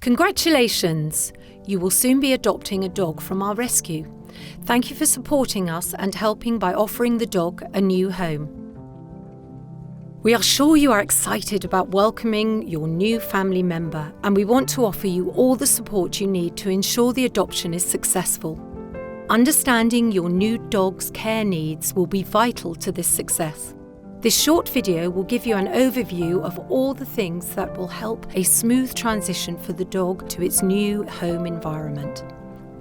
Congratulations! You will soon be adopting a dog from our rescue. Thank you for supporting us and helping by offering the dog a new home. We are sure you are excited about welcoming your new family member, and we want to offer you all the support you need to ensure the adoption is successful. Understanding your new dog's care needs will be vital to this success. This short video will give you an overview of all the things that will help a smooth transition for the dog to its new home environment.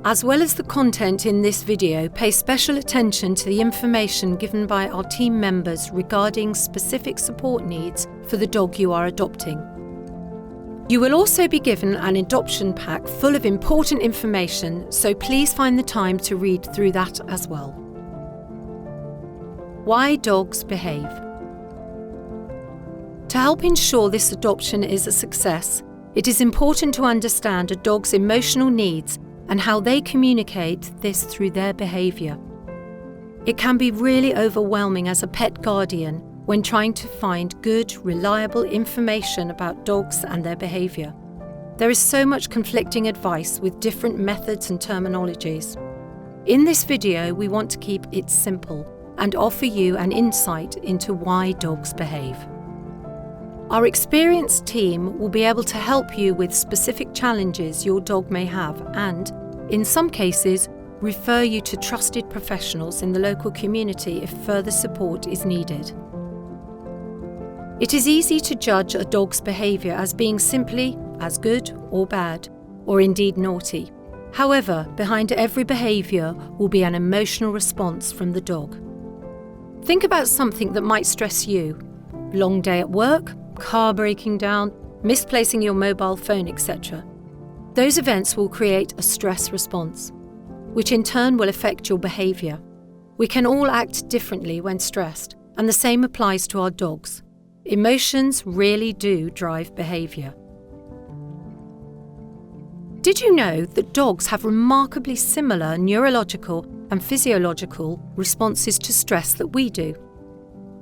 As well as the content in this video, pay special attention to the information given by our team members regarding specific support needs for the dog you are adopting. You will also be given an adoption pack full of important information, so please find the time to read through that as well. Why dogs behave. To help ensure this adoption is a success, it is important to understand a dog's emotional needs and how they communicate this through their behaviour. It can be really overwhelming as a pet guardian when trying to find good, reliable information about dogs and their behaviour. There is so much conflicting advice with different methods and terminologies. In this video, we want to keep it simple and offer you an insight into why dogs behave. Our experienced team will be able to help you with specific challenges your dog may have and, in some cases, refer you to trusted professionals in the local community if further support is needed. It is easy to judge a dog's behaviour as being simply as good or bad, or indeed naughty. However, behind every behaviour will be an emotional response from the dog. Think about something that might stress you: long day at work, car breaking down, misplacing your mobile phone, etc. Those events will create a stress response, which in turn will affect your behaviour. We can all act differently when stressed, and the same applies to our dogs. Emotions really do drive behaviour. Did you know that dogs have remarkably similar neurological and physiological responses to stress that we do?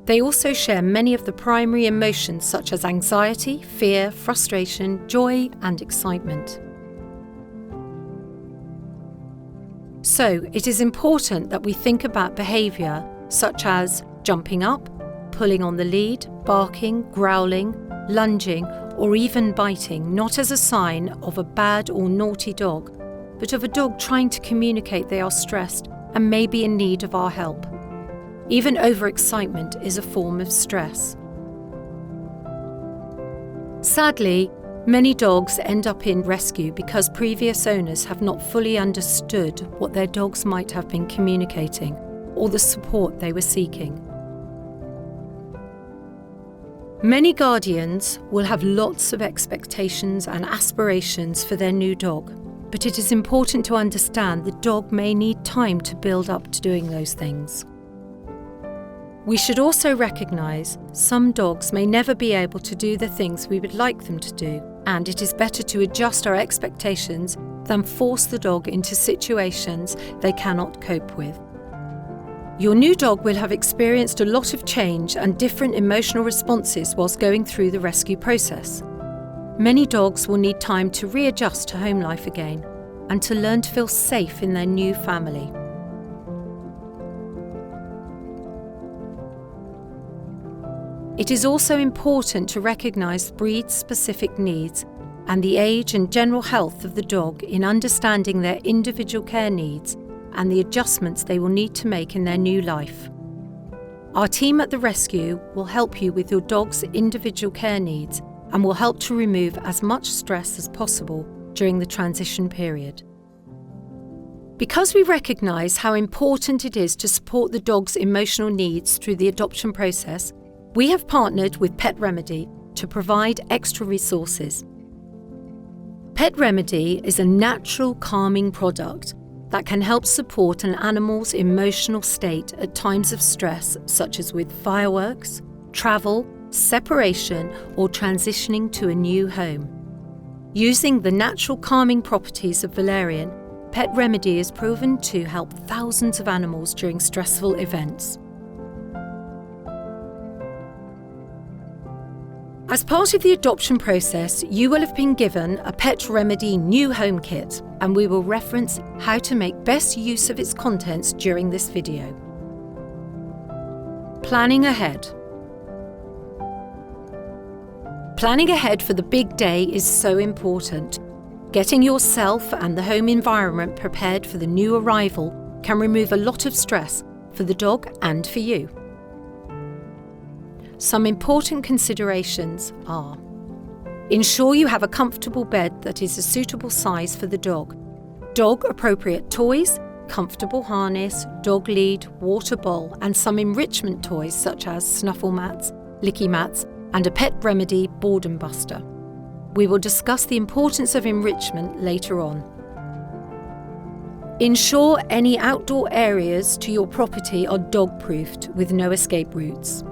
They also share many of the primary emotions such as anxiety, fear, frustration, joy, and excitement. So, it is important that we think about behaviour such as jumping up, pulling on the lead, barking, growling, lunging, or even biting, not as a sign of a bad or naughty dog, but of a dog trying to communicate they are stressed and may be in need of our help. Even overexcitement is a form of stress. Sadly, many dogs end up in rescue because previous owners have not fully understood what their dogs might have been communicating or the support they were seeking. Many guardians will have lots of expectations and aspirations for their new dog, but it is important to understand the dog may need time to build up to doing those things. We should also recognise some dogs may never be able to do the things we would like them to do, and it is better to adjust our expectations than force the dog into situations they cannot cope with. Your new dog will have experienced a lot of change and different emotional responses whilst going through the rescue process. Many dogs will need time to readjust to home life again and to learn to feel safe in their new family. It is also important to recognise breed-specific needs and the age and general health of the dog in understanding their individual care needs and the adjustments they will need to make in their new life. Our team at the rescue will help you with your dog's individual care needs and will help to remove as much stress as possible during the transition period. Because we recognise how important it is to support the dog's emotional needs through the adoption process, we have partnered with Pet Remedy to provide extra resources. Pet Remedy is a natural calming product that can help support an animal's emotional state at times of stress, such as with fireworks, travel, separation, or transitioning to a new home. Using the natural calming properties of valerian, Pet Remedy is proven to help thousands of animals during stressful events. As part of the adoption process, you will have been given a Pet Remedy new home kit, and we will reference how to make best use of its contents during this video. Planning ahead. Planning ahead for the big day is so important. Getting yourself and the home environment prepared for the new arrival can remove a lot of stress for the dog and for you. Some important considerations are: ensure you have a comfortable bed that is a suitable size for the dog. Dog-appropriate toys, comfortable harness, dog lead, water bowl, and some enrichment toys such as snuffle mats, licky mats, and a Pet Remedy boredom buster. We will discuss the importance of enrichment later on. Ensure any outdoor areas to your property are dog-proofed with no escape routes.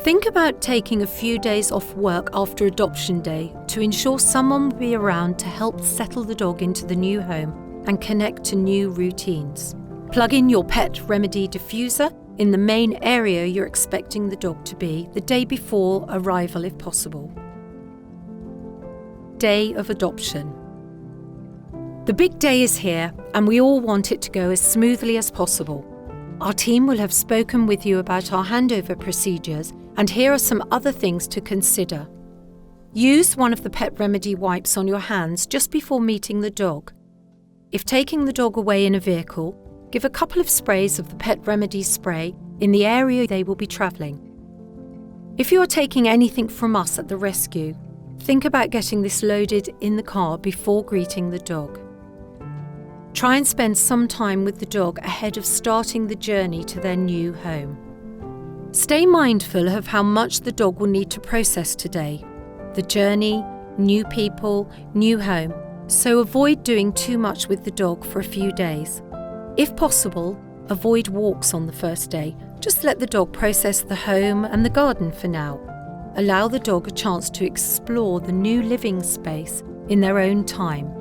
Think about taking a few days off work after adoption day to ensure someone will be around to help settle the dog into the new home and connect to new routines. Plug in your Pet Remedy diffuser in the main area you're expecting the dog to be the day before arrival if possible. Day of adoption. The big day is here, and we all want it to go as smoothly as possible. Our team will have spoken with you about our handover procedures, and here are some other things to consider. Use one of the Pet Remedy wipes on your hands just before meeting the dog. If taking the dog away in a vehicle, give a couple of sprays of the Pet Remedy spray in the area they will be travelling. If you are taking anything from us at the rescue, think about getting this loaded in the car before greeting the dog. Try and spend some time with the dog ahead of starting the journey to their new home. Stay mindful of how much the dog will need to process today. The journey, new people, new home, so avoid doing too much with the dog for a few days. If possible, avoid walks on the first day. Just let the dog process the home and the garden for now. Allow the dog a chance to explore the new living space in their own time.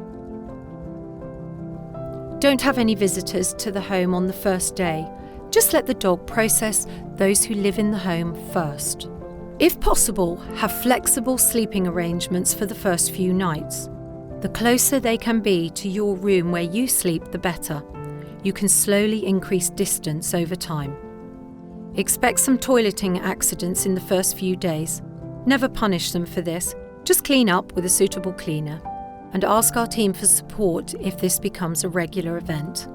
Don't have any visitors to the home on the first day. Just let the dog process those who live in the home first. If possible, have flexible sleeping arrangements for the first few nights. The closer they can be to your room where you sleep, the better. You can slowly increase distance over time. Expect some toileting accidents in the first few days. Never punish them for this. Just clean up with a suitable cleaner. And ask our team for support if this becomes a regular event.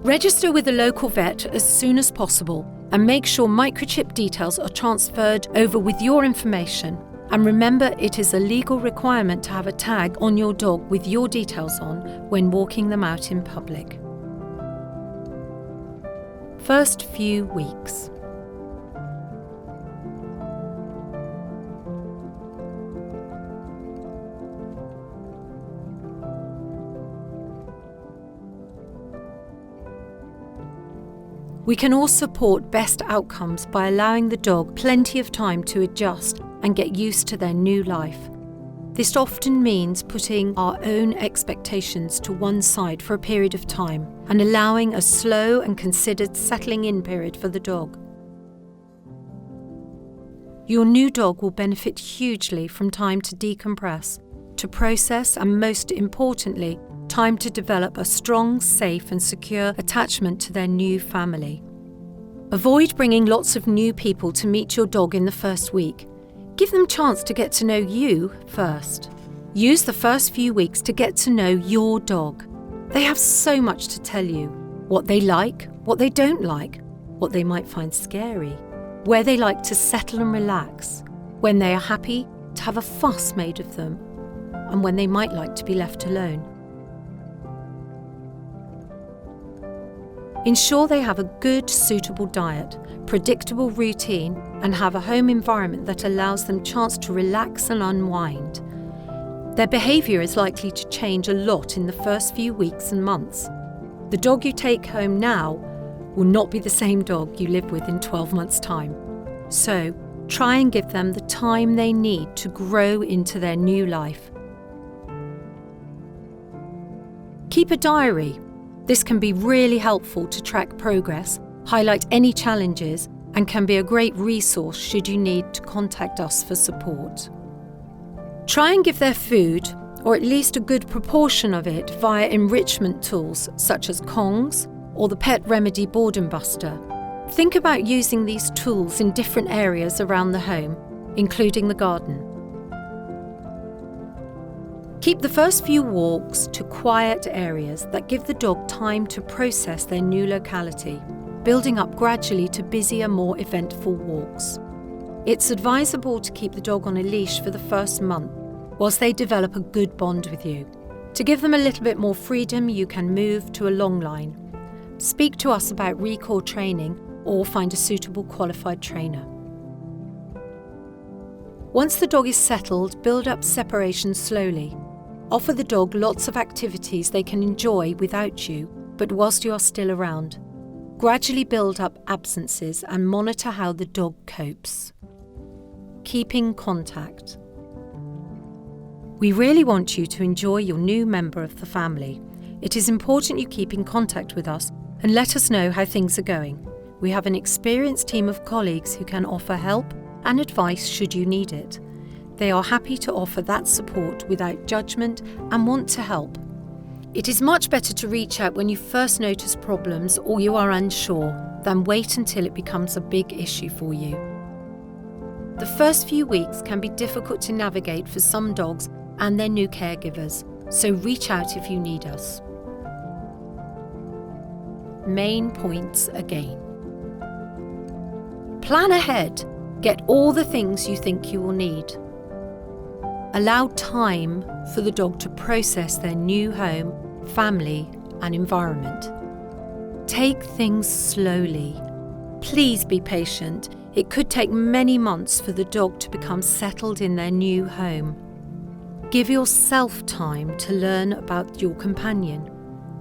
Register with a local vet as soon as possible and make sure microchip details are transferred over with your information. And remember, it is a legal requirement to have a tag on your dog with your details on when walking them out in public. First few weeks. We can all support best outcomes by allowing the dog plenty of time to adjust and get used to their new life. This often means putting our own expectations to one side for a period of time and allowing a slow and considered settling in period for the dog. Your new dog will benefit hugely from time to decompress, to process, and most importantly, time to develop a strong, safe and secure attachment to their new family. Avoid bringing lots of new people to meet your dog in the first week. Give them a chance to get to know you first. Use the first few weeks to get to know your dog. They have so much to tell you. What they like, what they don't like, what they might find scary, where they like to settle and relax, when they are happy to have a fuss made of them, and when they might like to be left alone. Ensure they have a good, suitable diet, predictable routine, and have a home environment that allows them a chance to relax and unwind. Their behaviour is likely to change a lot in the first few weeks and months. The dog you take home now will not be the same dog you live with in 12 months' time. So, try and give them the time they need to grow into their new life. Keep a diary. This can be really helpful to track progress, highlight any challenges, and can be a great resource should you need to contact us for support. Try and give their food, or at least a good proportion of it, via enrichment tools such as Kongs or the Pet Remedy Boredom Buster. Think about using these tools in different areas around the home, including the garden. Keep the first few walks to quiet areas that give the dog time to process their new locality, building up gradually to busier, more eventful walks. It's advisable to keep the dog on a leash for the first month, whilst they develop a good bond with you. To give them a little bit more freedom, you can move to a long line. Speak to us about recall training or find a suitable qualified trainer. Once the dog is settled, build up separation slowly. Offer the dog lots of activities they can enjoy without you, but whilst you are still around. Gradually build up absences and monitor how the dog copes. Keeping contact. We really want you to enjoy your new member of the family. It is important you keep in contact with us and let us know how things are going. We have an experienced team of colleagues who can offer help and advice should you need it. They are happy to offer that support without judgment and want to help. It is much better to reach out when you first notice problems or you are unsure than wait until it becomes a big issue for you. The first few weeks can be difficult to navigate for some dogs and their new caregivers, so reach out if you need us. Main points again. Plan ahead. Get all the things you think you will need. Allow time for the dog to process their new home, family, and environment. Take things slowly. Please be patient. It could take many months for the dog to become settled in their new home. Give yourself time to learn about your companion.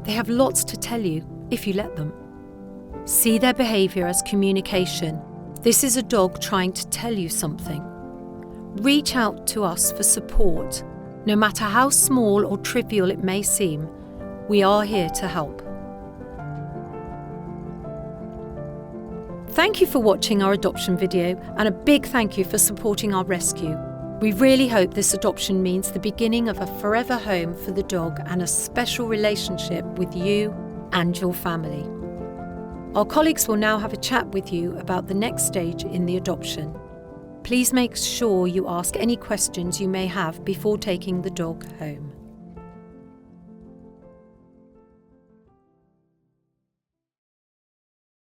They have lots to tell you if you let them. See their behaviour as communication. This is a dog trying to tell you something. Reach out to us for support. No matter how small or trivial it may seem, we are here to help. Thank you for watching our adoption video, and a big thank you for supporting our rescue. We really hope this adoption means the beginning of a forever home for the dog and a special relationship with you and your family. Our colleagues will now have a chat with you about the next stage in the adoption. Please make sure you ask any questions you may have before taking the dog home.